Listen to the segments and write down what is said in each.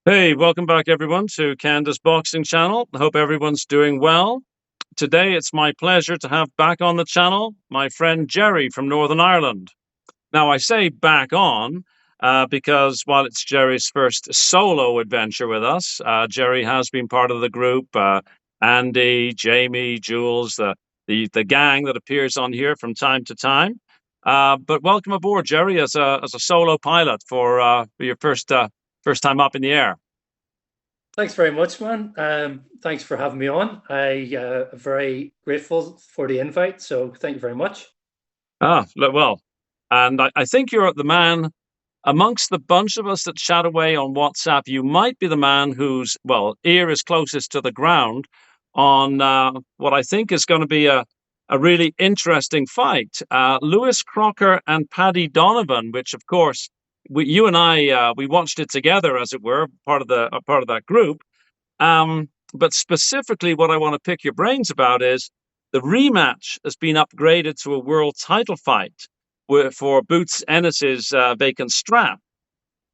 Hey, welcome back everyone to Candace Boxing Channel. I hope everyone's doing well. Today it's my pleasure to have back on the channel my friend Gerry from Northern Ireland. Now I say back on because while it's Gerry's first solo adventure with us, Gerry has been part of the group. Andy, Jamie, Jules, the gang that appears on here from time to time. But welcome aboard, Gerry, as a solo pilot for your first time up in the air. Thanks very much, man. Thanks for having me on. I'm very grateful for the invite, so thank you very much. Well, and I think you're the man amongst the bunch of us that chat away on WhatsApp. You might be the man whose, well, ear is closest to the ground on what I think is going to be a really interesting fight. Lewis Crocker and Paddy Donovan, which, of course, you and I, we watched it together, as it were, part of that group. But specifically, what I want to pick your brains about is the rematch has been upgraded to a world title fight for Boots Ennis's vacant strap.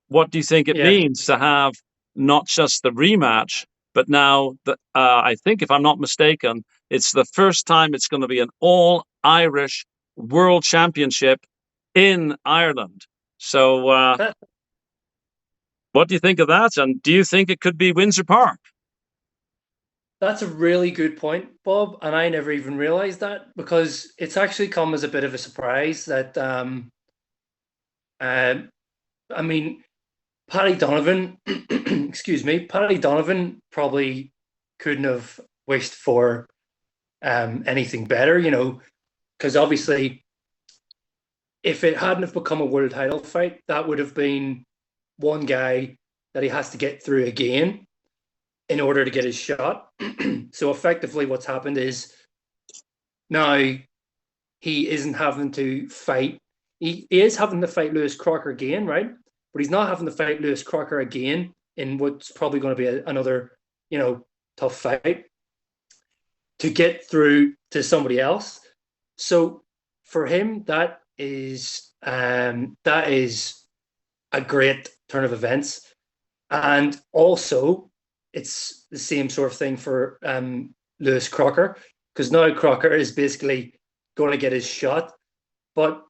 What do you think it Yeah, means to have not just the rematch, but now I think, if I'm not mistaken, it's the first time it's going to be an all Irish world championship in Ireland. So, that what do you think of that? And do you think it could be Windsor Park? that's a really good point, Bob. And I never even realized that because it's actually come as a bit of a surprise that uh, I mean, Paddy Donovan, excuse me, Paddy Donovan probably couldn't have wished for anything better, because obviously if it hadn't have become a world title fight, that would have been one guy that he has to get through again in order to get his shot. So effectively, what's happened is now he isn't having to fight. He is having to fight Lewis Crocker again, right? But he's not having to fight Lewis Crocker again in what's probably going to be another, tough fight to get through to somebody else. So for him, that is a great turn of events. And also, it's the same sort of thing for Lewis Crocker, because now Crocker is basically going to get his shot, but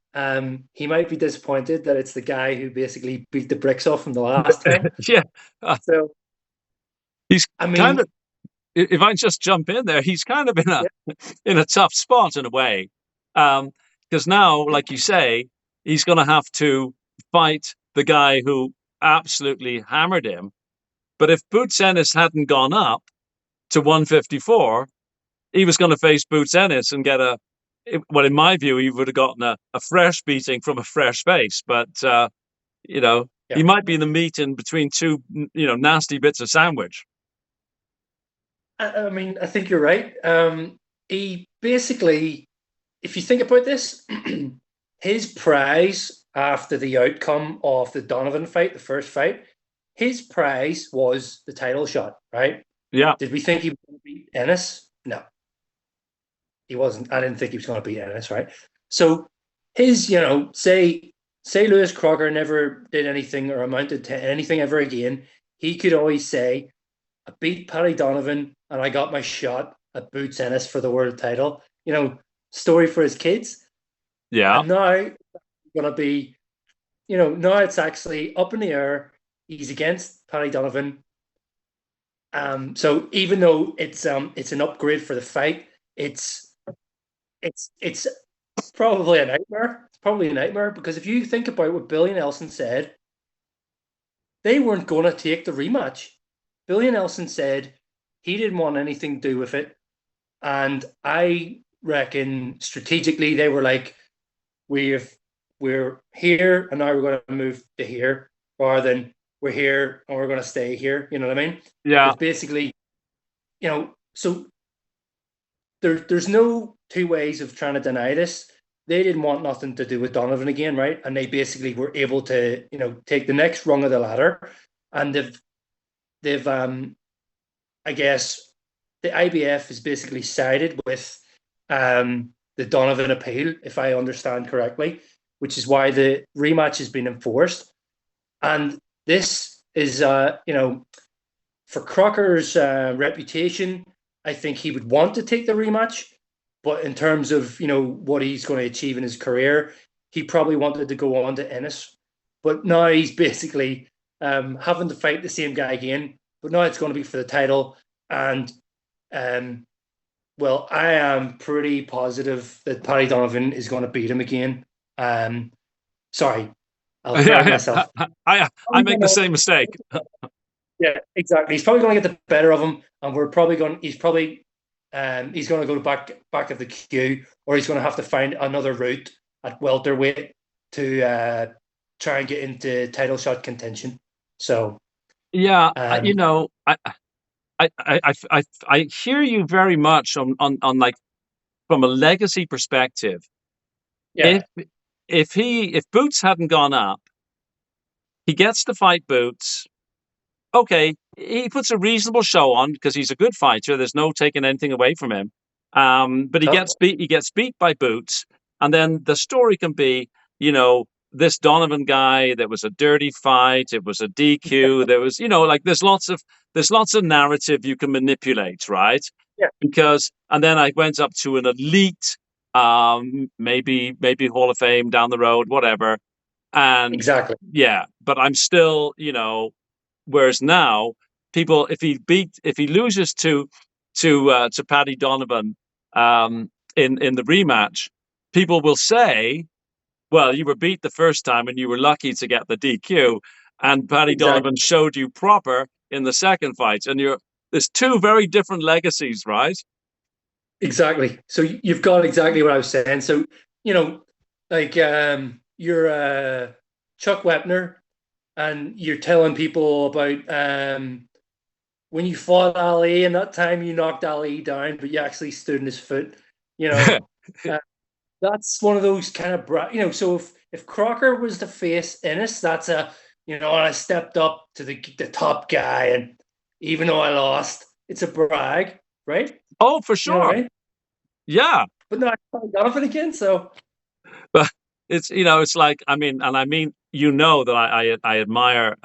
he might be disappointed that it's the guy who basically beat the bricks off him the last time. Yeah, uh, So, he's I kind mean, of. If I just jump in there, he's kind of yeah, in a tough spot in a way, because now, like you say, he's going to have to fight the guy who absolutely hammered him. But if Boots Ennis hadn't gone up to 154, he was going to face Boots Ennis and get well, in my view, he would have gotten a fresh beating from a fresh face. But you know, he yeah. might be in the meat in between two, nasty bits of sandwich. I mean, I think you're right. He basically, if you think about this, his prize after the outcome of the Donovan fight, the first fight, his prize was the title shot, right? Yeah, Did we think he was going to beat Ennis? No, he wasn't. I didn't think he was going to beat Ennis, right? So his, say Lewis Crocker never did anything or amounted to anything ever again, he could always say, I beat Paddy Donovan and I got my shot at Boots Ennis for the world title. Story for his kids. yeah. And now it's gonna be, now it's actually up in the air. He's against Paddy Donovan. So even though it's an upgrade for the fight, it's probably a nightmare. It's probably a nightmare because if you think about what Billy Nelson said, they weren't going to take the rematch. Billy Nelson said he didn't want anything to do with it. And I reckon strategically they were like, we've we're here and now we're going to move to here rather than we're here and we're going to stay here. You know what I mean? Yeah, Because basically, so there's no two ways of trying to deny this. They didn't want nothing to do with Donovan again, right? And they basically were able to, take the next rung of the ladder, and they've I guess the IBF is basically sided with the Donovan appeal, if I understand correctly, which is why the rematch has been enforced. And this is, for Crocker's reputation, I think he would want to take the rematch. But in terms of what he's going to achieve in his career, he probably wanted to go on to Ennis. But now he's basically having to fight the same guy again. But now it's going to be for the title, and well, I am pretty positive that Paddy Donovan is going to beat him again. Sorry, I'll correct Yeah, myself. I make the same mistake. Yeah, exactly. He's probably going to get the better of him, and we're probably going. He's probably he's going to go back of the queue, or he's going to have to find another route at welterweight to try and get into title shot contention. So, Yeah, um, I hear you very much on like from a legacy perspective. yeah, If if Boots hadn't gone up, he gets to fight Boots. Okay, he puts a reasonable show on because he's a good fighter. There's no taking anything away from him. But he no, gets beat. He gets beat by Boots, and then the story can be, this Donovan guy. There was a dirty fight. It was a DQ. There was, like there's lots of narrative you can manipulate, right? yeah, Because and then I went up to an elite, maybe Hall of Fame down the road, whatever. And exactly, yeah, but I'm still, whereas now, people, if he loses to Paddy Donovan in the rematch, people will say, "Well, you were beat the first time, and you were lucky to get the DQ, and Paddy exactly, Donovan showed you proper in the second fight." And there's two very different legacies, right? exactly. So you've got exactly what I was saying. So like you're Chuck Wepner, and you're telling people about when you fought Ali and that time you knocked Ali down, but you actually stood in his foot. You know, uh, that's one of those kind of So if Crocker was to face Ennis, that's I stepped up to the top guy, and even though I lost, it's a brag, right? Oh, for You know what I sure. mean? Yeah. But no, I got it again. So But it's like, and I mean, that I admire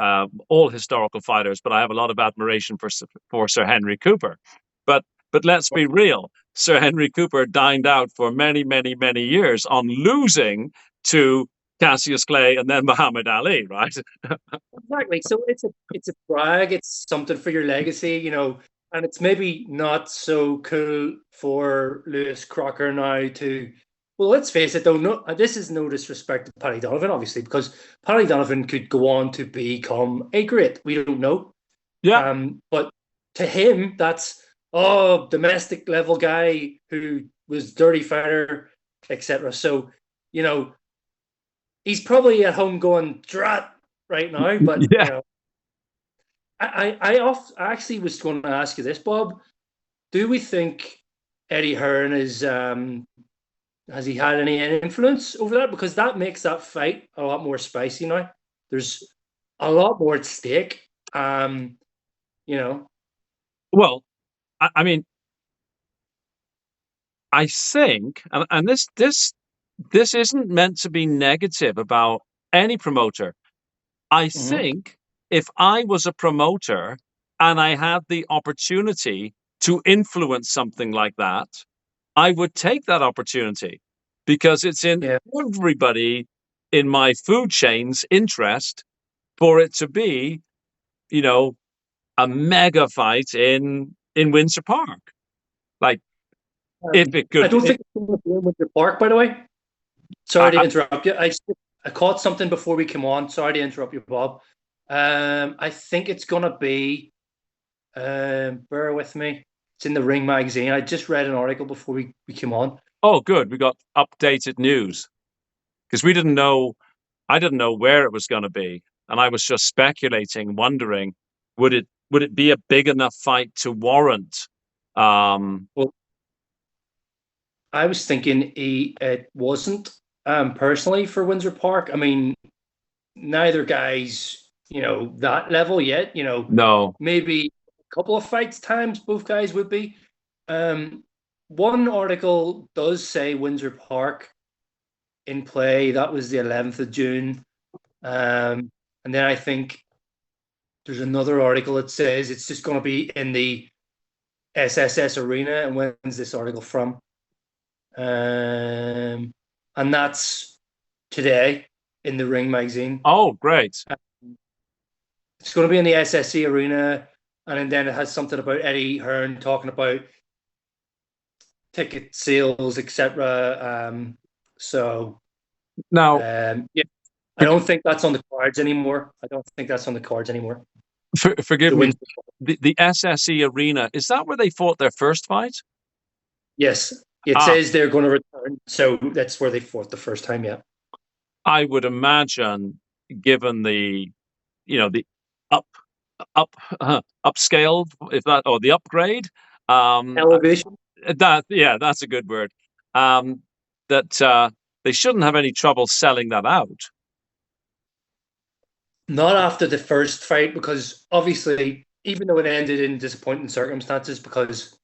all historical fighters, but I have a lot of admiration for Sir Henry Cooper. But but let's be real, Sir Henry Cooper dined out for many, many, many years on losing to Cassius Clay and then Muhammad Ali, right? exactly. So it's a brag. It's something for your legacy. And it's maybe not so cool for Lewis Crocker now to. Well, let's face it, though. No, this is no disrespect to Paddy Donovan, obviously, because Paddy Donovan could go on to become a great. We don't know, Yeah. but to him, that's domestic level guy who was dirty fighter, etc. So you know he's probably at home going drat right now, but Yeah. I actually was going to ask you this, Bob. Do we think Eddie Hearn is has he had any influence over that? Because that makes that fight a lot more spicy now. There's a lot more at stake. You know, Well, I mean, I think, and this isn't meant to be negative about any promoter. I mm-hmm. think if I was a promoter and I had the opportunity to influence something like that, I would take that opportunity because it's in Yeah, everybody in my food chain's interest for it to be, you know, a mega fight in Windsor Park. Like if it I could, don't think it's going to be in Winter Park. By the way, sorry to I, interrupt you. I caught something before we came on. Sorry to interrupt you, Bob. I think it's going to be. Bear with me. It's in the Ring magazine. I just read an article before we came on. oh, good, we got updated news because we didn't know. I didn't know where it was going to be, and I was just speculating, wondering would it be a big enough fight to warrant? Um, Well, I was thinking it wasn't personally for Windsor Park. I mean, neither guy's that level yet. no, Maybe a couple of fights times both guys would be. Um, One article does say Windsor Park in play. That was the 11th of June. And then I think there's another article that says it's just going to be in the SSS Arena. And when's this article from? And that's today in the Ring magazine. Oh, great. It's going to be in the SSC Arena, and then it has something about Eddie Hearn talking about ticket sales, etc. So Now, yeah, I don't think that's on the cards anymore. I don't think that's on the cards anymore. forgive The me. win. The SSE Arena, is that where they fought their first fight? Yes, it Ah, says they're going to return, so that's where they fought the first time. Yeah, I would imagine, given the, the up, upscale, if that, or the upgrade, um, elevation. yeah, that's a good word. Um, that they shouldn't have any trouble selling that out. Not after the first fight, because obviously, even though it ended in disappointing circumstances, because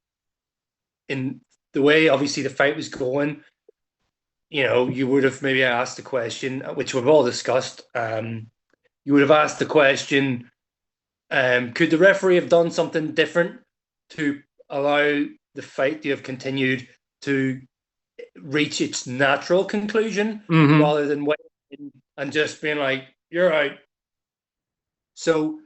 in the way obviously the fight was going, you would have maybe asked the question, which we've all discussed. You would have asked the question, could the referee have done something different to allow the fight to have continued to reach its natural conclusion Hmm. rather than waiting and just being like, you're out. So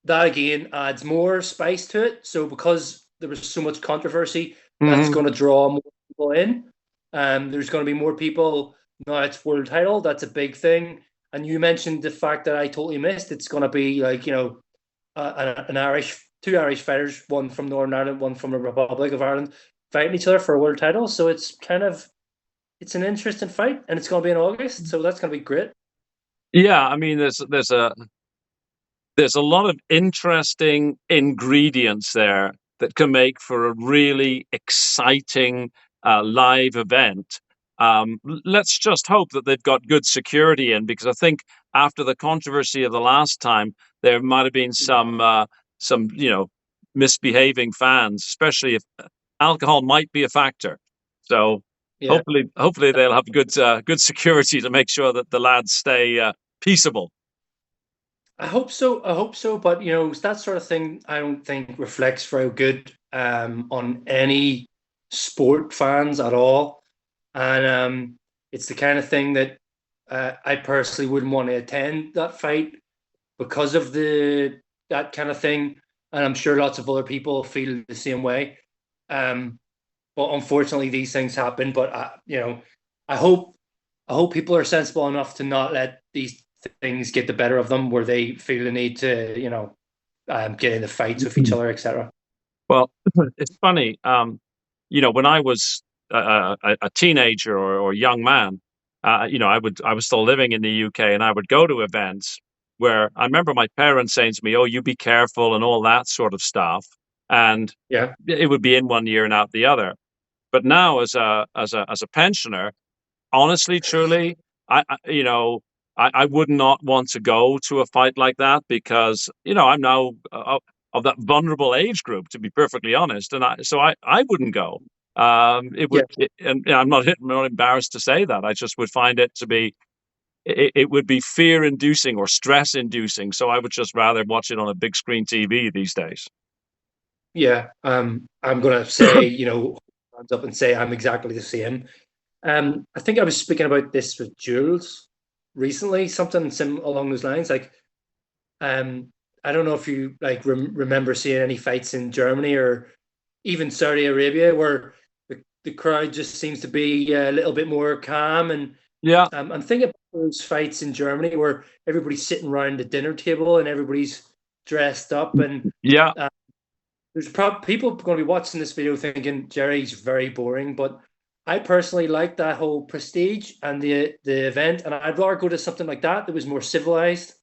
that again adds more spice to it. So because there was so much controversy, that's Hmm. going to draw more people in. There's going to be more people. Now it's world title. That's a big thing. And you mentioned the fact that I totally missed. It's going to be like an Irish, two Irish fighters, one from Northern Ireland, one from the Republic of Ireland, fighting each other for a world title. So it's an interesting fight, and it's going to be in August. So that's going to be great. Yeah, I mean, there's a lot of interesting ingredients there that can make for a really exciting live event. Let's just hope that they've got good security in, because I think after the controversy of the last time, there might have been some misbehaving fans, especially if alcohol might be a factor. So Yeah. hopefully they'll have good security to make sure that the lads stay peaceable. I hope so. I hope so. But that sort of thing, I don't think reflects very good on any sport fans at all. And it's the kind of thing that I personally wouldn't want to attend that fight because of the that kind of thing. And I'm sure lots of other people feel the same way. Um, but unfortunately, these things happen. But I hope people are sensible enough to not let these things get the better of them, where they feel the need to, get into fights with each other, etc. Well, it's funny. When I was a teenager or young man, I was still living in the UK, and I would go to events where I remember my parents saying to me, "Oh, you be careful," and all that sort of stuff. And Yeah, it would be in one ear and out the other. But now, as a pensioner, honestly, truly, I would not want to go to a fight like that, because I'm now of that vulnerable age group, to be perfectly honest, and I wouldn't go. It yeah. would, and I'm not embarrassed to say that. I just would find it to be it would be fear inducing or stress inducing. So I would just rather watch it on a big screen TV these days. Yeah, I'm gonna say, hands up and say I'm exactly the same. I think I was speaking about this with Jules recently, something along those lines. Like, um, I don't know if you like remember seeing any fights in Germany or even Saudi Arabia where the crowd just seems to be a little bit more calm. And Yeah, I'm thinking about those fights in Germany where everybody's sitting around the dinner table and everybody's dressed up, and yeah. uh, there's probably people going to be watching this video thinking Gerry's very boring, but I personally like that whole prestige and the event, and I'd rather go to something like that was more civilized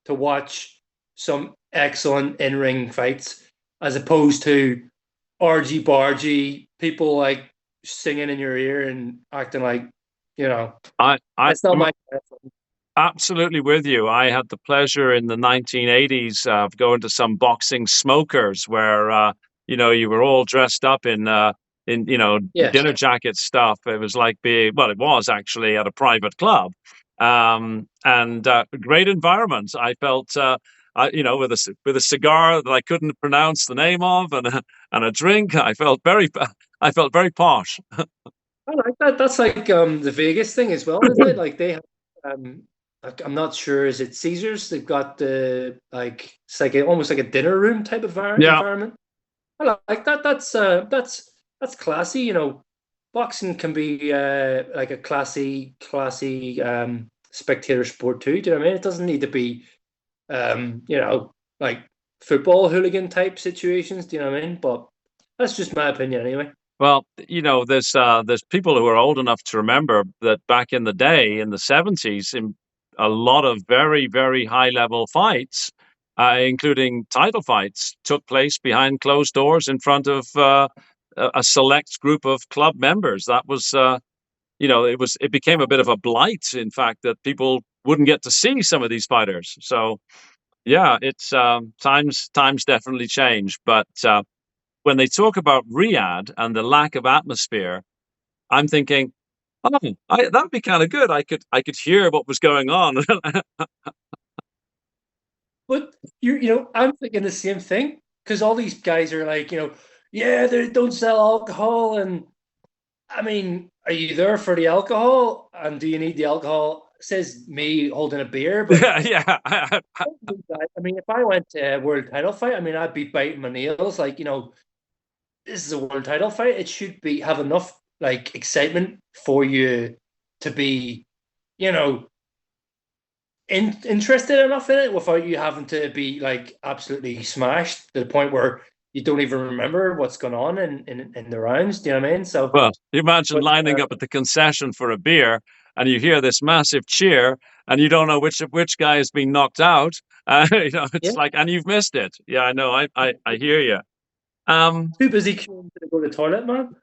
to watch some excellent in ring fights as opposed to argy bargy people like singing in your ear and acting like you know that's not I'm my. absolutely with you. I had the pleasure in the 1980s of going to some boxing smokers where you were all dressed up in Yeah, dinner jacket stuff. It was like being, well, it was actually at a private club, and great environment. I felt with a cigar that I couldn't pronounce the name of, and a drink. I felt very posh. I like that. That's like the Vegas thing as well, isn't it? Like they have, um, I'm not sure. Is it Caesars? They've got the like it's like almost like a dinner room type of Yeah. environment. I like that. That's classy. You know, boxing can be like a classy spectator sport too. Do you know what I mean? It doesn't need to be you know, like football hooligan type situations. Do you know what I mean? But that's just my opinion anyway. Well, there's people who are old enough to remember that back in the day, in the 70s, in a lot of very, very high level fights, including title fights, took place behind closed doors in front of a select group of club members. That was, it became a bit of a blight, in fact, that people wouldn't get to see some of these fighters. So, yeah, it's times definitely changed, but. When they talk about Riyadh and the lack of atmosphere, I'm thinking, oh, that'd be kind of good. I could hear what was going on. But you know, I'm thinking the same thing because all these guys are like, you know, yeah, they don't sell alcohol, and I mean, are you there for the alcohol? And do you need the alcohol? Says me holding a beer, but Yeah, yeah. I mean, if I went to a world title fight, I mean, I'd be biting my nails. Like, you know, this is a world title fight. It should be have enough like excitement for you to be, you know, interested enough in it without you having to be like absolutely smashed to the point where you don't even remember what's going on in the rounds. Do you know what I mean? So, Well, you imagine but lining up at the concession for a beer, and you hear this massive cheer, and you don't know which guy has been knocked out. yeah, It's like, and you've missed it. Yeah, I know. I hear you. Um, too busy queuing to go to the toilet, man.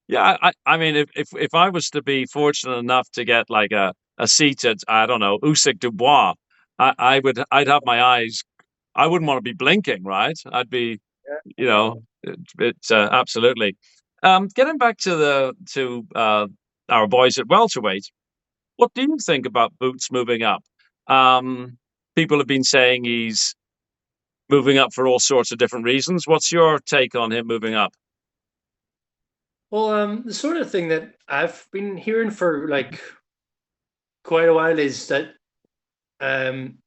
Yeah, I mean, if I was to be fortunate enough to get like a seat at, I don't know, Usyk Dubois, I'd have my eyes. I wouldn't want to be blinking, right? I'd be, absolutely. Getting back to our boys at welterweight, what do you think about Boots moving up? Um, People have been saying he's moving up for all sorts of different reasons. What's your take on him moving up? Well, the sort of thing that I've been hearing for like quite a while is that um,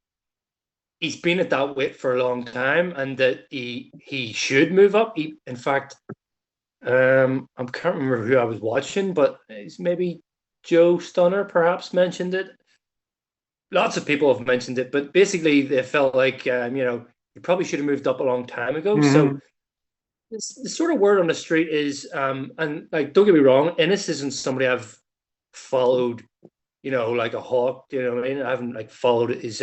he's been at that weight for a long time, and that he should move up. In fact, I can't remember who I was watching, but it's maybe Joe Stunner perhaps mentioned it. Lots of people have mentioned it, but basically they felt like you know, he probably should have moved up a long time ago. So Hmm. the sort of word on the street is, and like, don't get me wrong, Ennis isn't somebody I've followed, you know, like a hawk. You know what I mean? I haven't like followed his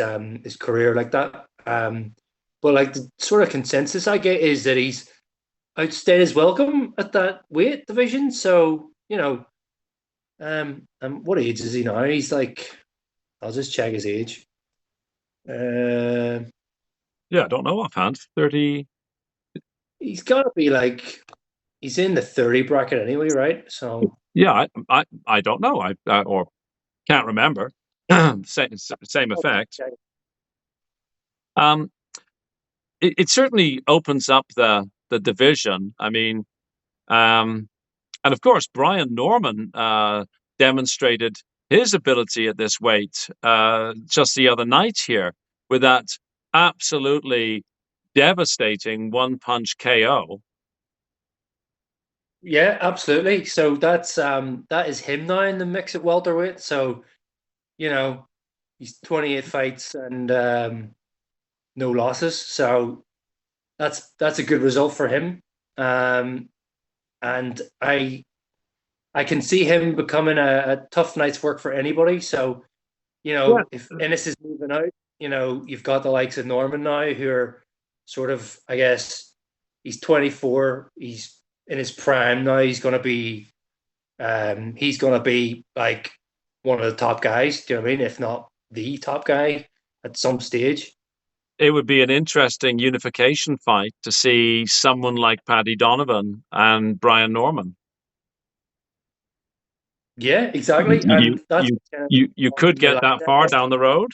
career like that. But like the sort of consensus I get is that he's outstayed his welcome at that weight division. So you know, what age is he now? He's like, I'll just check his age. Uh, Yeah, I don't know offhand. 30. he's got to be like, he's in the 30 bracket anyway, right? So Yeah, I don't know. Or can't remember. Same I'll just effect. check. Um, it certainly opens up the division. I mean, um, and of course, Brian Norman demonstrated his ability at this weight just the other night here with that absolutely devastating one punch KO. Yeah, absolutely. So that is him now in the mix at welterweight. So you know, he's 28 fights and no losses. So that's a good result for him. Um, and I can see him becoming a tough night's work for anybody. So, you Yeah. know, if Ennis is moving out, you know, you've got the likes of Norman now who are sort of, I guess, he's 24, he's in his prime now. He's gonna be like one of the top guys, do you know what I mean? If not the top guy at some stage. It would be an interesting unification fight to see someone like Paddy Donovan and Brian Norman. Yeah, exactly. You And that's you kind of you could you get like that that. far down the road.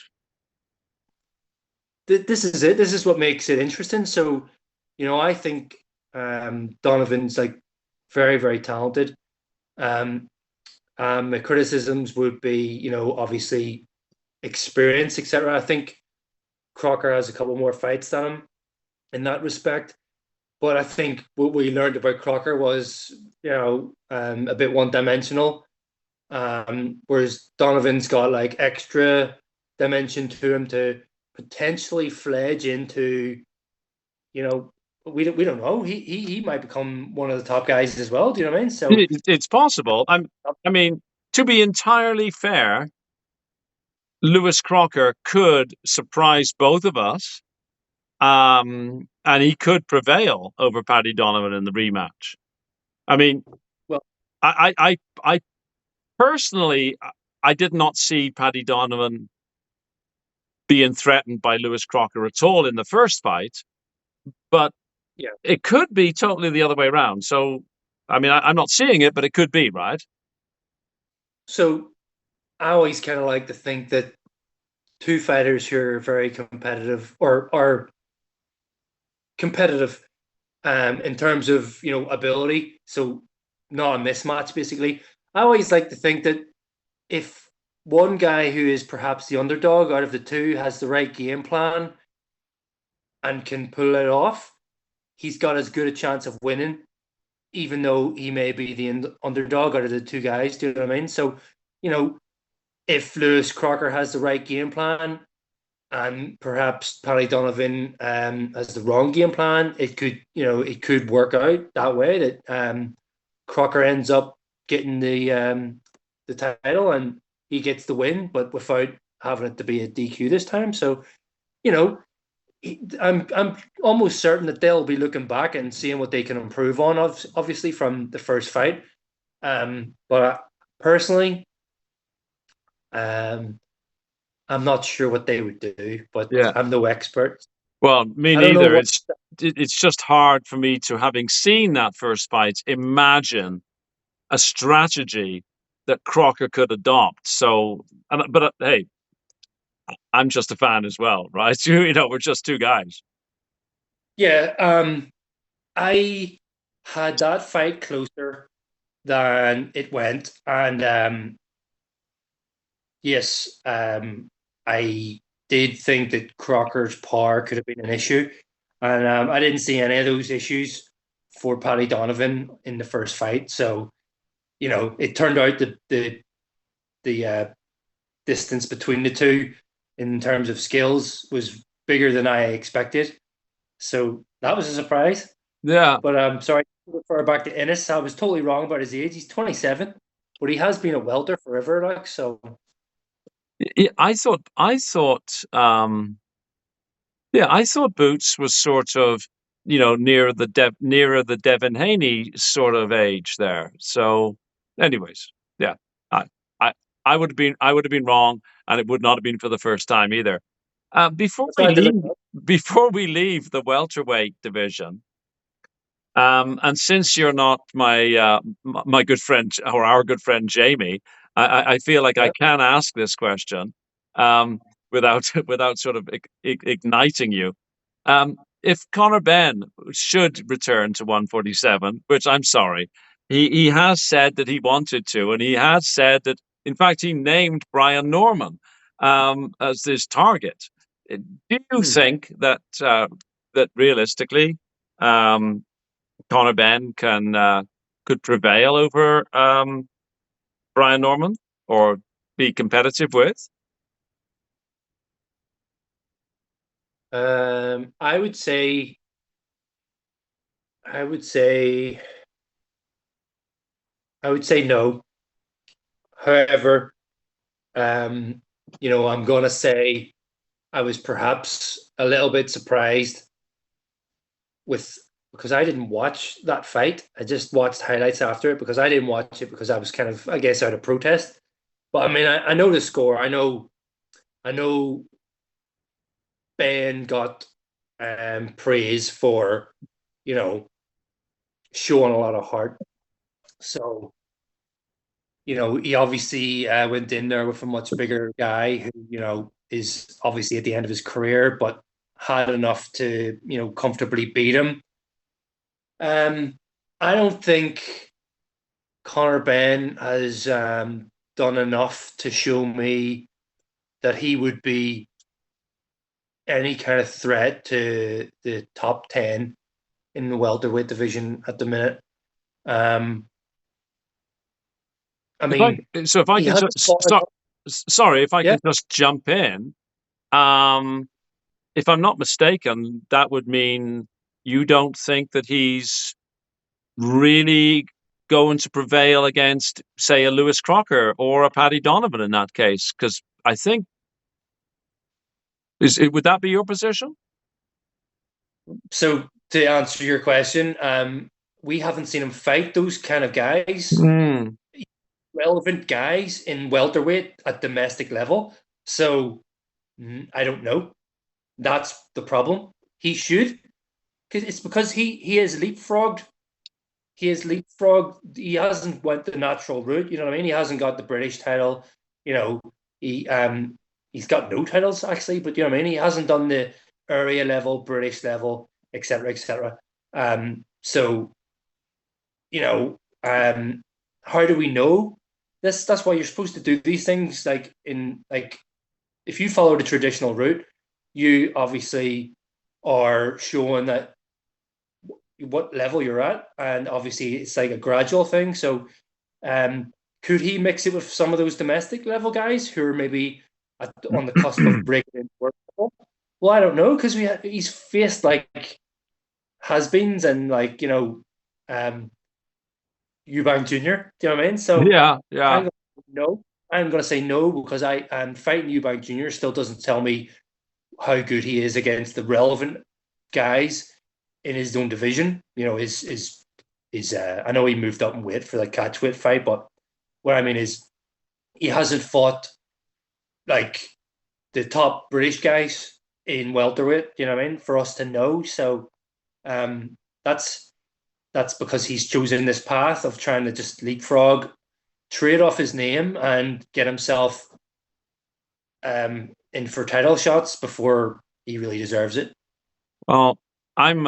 this is it. This is what makes it interesting. So, I think Donovan's like very, very talented. Um, the criticisms would be, obviously experience, etc. I think Crocker has a couple more fights than him in that respect. But I think what we learned about Crocker was, a bit one-dimensional. Whereas Donovan's got like extra dimension to him to potentially fledge into, you know, we don't know. He might become one of the top guys as well. Do you know what I mean? So It's possible. I mean, to be entirely fair, Lewis Crocker could surprise both of us, and he could prevail over Paddy Donovan in the rematch. I mean, well, I personally, I did not see Paddy Donovan being threatened by Lewis Crocker at all in the first fight, but yeah. it could be totally the other way around. So, I mean, I'm not seeing it, but it could be, right? So I always kind of like to think that two fighters who are very competitive or are competitive in terms of ability, so not a mismatch basically. I always like to think that if one guy who is perhaps the underdog out of the two has the right game plan and can pull it off, he's got as good a chance of winning, even though he may be the underdog out of the two guys. Do you know what I mean? So, you know, if Lewis Crocker has the right game plan and perhaps Paddy Donovan has the wrong game plan, it could work out that way that Crocker ends up getting the title and he gets the win, but without having it to be a DQ this time. So, you know, I'm almost certain that they'll be looking back and seeing what they can improve on, obviously from the first fight. But personally, um, I'm not sure what they would do, but Yeah. I'm no expert. Well, me I don't know neither. what. It's just hard for me to, having seen that first fight, imagine a strategy that Crocker could adopt. So, but hey, I'm just a fan as well, right? We're just two guys. Yeah, I had that fight closer than it went, and yes, I did think that Crocker's power could have been an issue, and I didn't see any of those issues for Paddy Donovan in the first fight. So, it turned out that the distance between the two in terms of skills was bigger than I expected. So that was a surprise. Yeah. But I'm sorry to refer back to Ennis. I was totally wrong about his age. He's 27, but he has been a welter forever, like so. I thought Boots was sort of, nearer the Devin Haney sort of age there. So, anyways, yeah, I, I, I would have been wrong, and it would not have been for the first time either. Before That's why we I had to look leave, up. before we leave the welterweight division, and since you're not my good friend or our good friend Jamie, I feel like I Yeah. can ask this question without without sort of igniting you. If Conor Benn should return to 147, which I'm sorry, he has said that he wanted to, and he has said that, in fact, he named Brian Norman as his target. Do you Hmm. think that realistically, um, Conor Benn could prevail over Brian Norman or be competitive with? I would say, I would say, I would say no. However, um, I'm gonna say I was perhaps a little bit surprised with because I didn't watch that fight. I just watched highlights after it because I didn't watch it because I was kind of, I guess, out of protest. But I mean, I know the score. I know Ben got praise for, you know, showing a lot of heart. So, he obviously went in there with a much bigger guy who, is obviously at the end of his career. But had enough to, comfortably beat him. I don't think Conor Benn has done enough to show me that he would be any kind of threat to the top 10 in the welterweight division at the minute. I mean, if I he can has just fought enough. sorry, if I Yeah. can just jump in. Um, if I'm not mistaken, that would mean you don't think that he's really going to prevail against, say, a Lewis Crocker or a Paddy Donovan in that case, because I think would that be your position? So to answer your question, we haven't seen him fight those kind of guys, Mm. relevant guys in welterweight at domestic level. So I don't know. That's the problem. He should, because it's because he has leapfrogged. He has leapfrogged. He hasn't went the natural route. You know what I mean? He hasn't got the British title. You know, he's got no titles actually, but you know what I mean. He hasn't done the area level, British level, etc., etc. So you know, how do we know this? That's why you're supposed to do these things. Like if you follow the traditional route, you obviously are showing that what level you're at, and obviously it's like a gradual thing. So, could he mix it with some of those domestic level guys who are maybe on the cusp of breaking into work level? Well, I don't know because he's faced like has-beens and um, Eubank Jr. Do you know what I mean? So Yeah, yeah. I'm no. I'm going to say no because fighting Eubank Jr. still doesn't tell me how good he is against the relevant guys in his own division. You know, his I know he moved up in weight for the catchweight fight, but what I mean is he hasn't fought like the top British guys in welterweight. You know what I mean? For us to know, so um, that's that's because he's chosen this path of trying to just leapfrog, trade off his name, and get himself in for title shots before he really deserves it. Well, I'm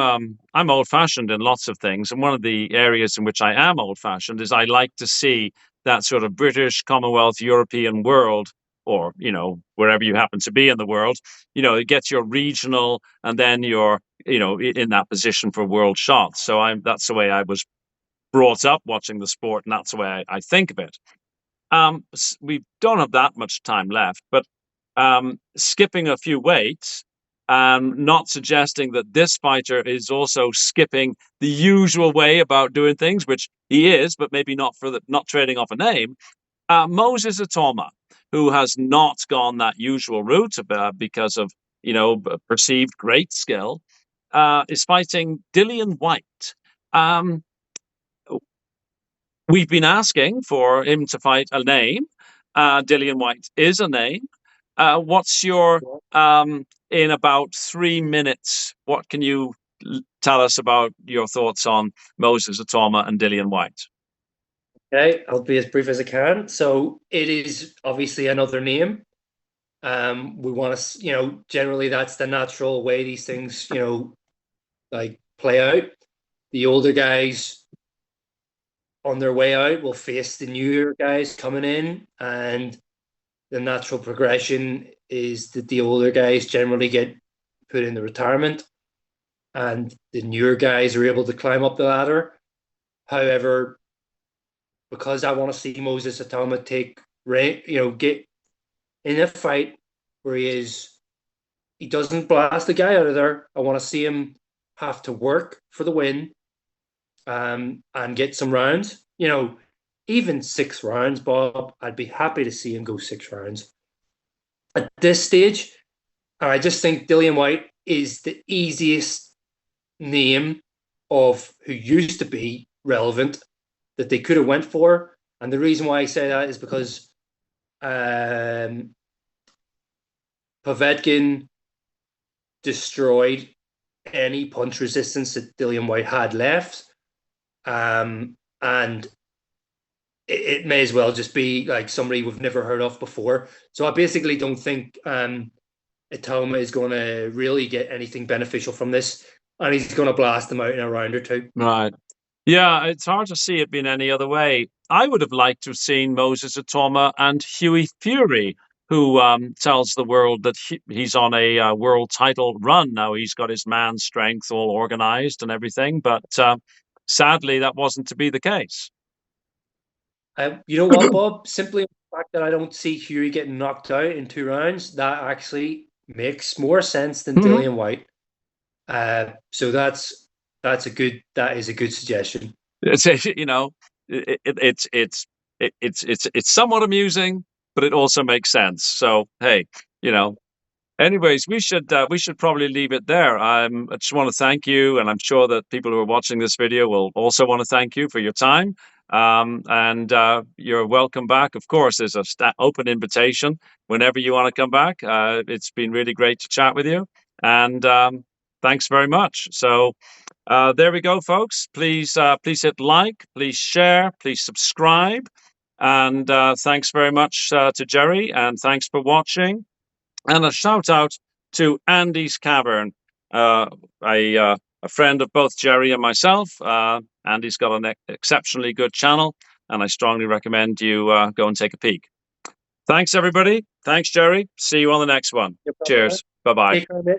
old-fashioned in lots of things, and one of the areas in which I am old-fashioned is I like to see that sort of British, Commonwealth, European world, or wherever you happen to be in the world. It gets your regional, and then you're in that position for world shots. So that's the way I was brought up watching the sport, and that's the way I think of it. We don't have that much time left, but skipping a few weights and not suggesting that this fighter is also skipping the usual way about doing things, which he is, but maybe not not trading off a name. Moses Itauma, who has not gone that usual route because of perceived great skill, is fighting Dillian Whyte. Um, We've been asking for him to fight a name. Dillian Whyte is a name. What's your, in about 3 minutes, what can you tell us about your thoughts on Moses Itauma and Dillian Whyte? Okay, I'll be as brief as I can. So it is obviously another name. We want to, generally that's the natural way these things, like play out. The older guys on their way out will face the newer guys coming in, and the natural progression is that the older guys generally get put in the retirement, and the newer guys are able to climb up the ladder. However, because I want to see Moses Itauma get in a fight where he doesn't blast the guy out of there. I want to see him have to work for the win, and get some rounds. Even 6 rounds, Bob. I'd be happy to see him go 6 rounds at this stage. I just think Dillian Whyte is the easiest name of who used to be relevant that they could have went for. And the reason why I say that is because Povetkin destroyed any punch resistance that Dillian Whyte had left. And it may as well just be like somebody we've never heard of before. So I basically don't think Itauma is going to really get anything beneficial from this, and he's going to blast them out in a round or two. Right. Yeah, it's hard to see it being any other way. I would have liked to have seen Moses Itauma and Hughie Fury, who tells the world that he's on a world title run now. He's got his man strength all organized and everything, but sadly, that wasn't to be the case. You know what, Bob? Simply the fact that I don't see Hughie getting knocked out in 2 rounds, that actually makes more sense than Mhm. Dillian Whyte. So that is a good suggestion. It's you know, it's somewhat amusing, but it also makes sense. So hey, you know, anyways, we should probably leave it there. I just want to thank you, and I'm sure that people who are watching this video will also want to thank you for your time. And you're welcome back. Of course, there's a open invitation whenever you want to come back. It's been really great to chat with you, and thanks very much. So there we go, folks. Please hit like, please share, please subscribe, and thanks very much to Gerry, and thanks for watching. And a shout out to Andy's Cavern, a friend of both Gerry and myself. Andy's got an exceptionally good channel, and I strongly recommend you go and take a peek. Thanks, everybody. Thanks, Gerry. See you on the next one. Cheers. Bye bye. Take care, mate.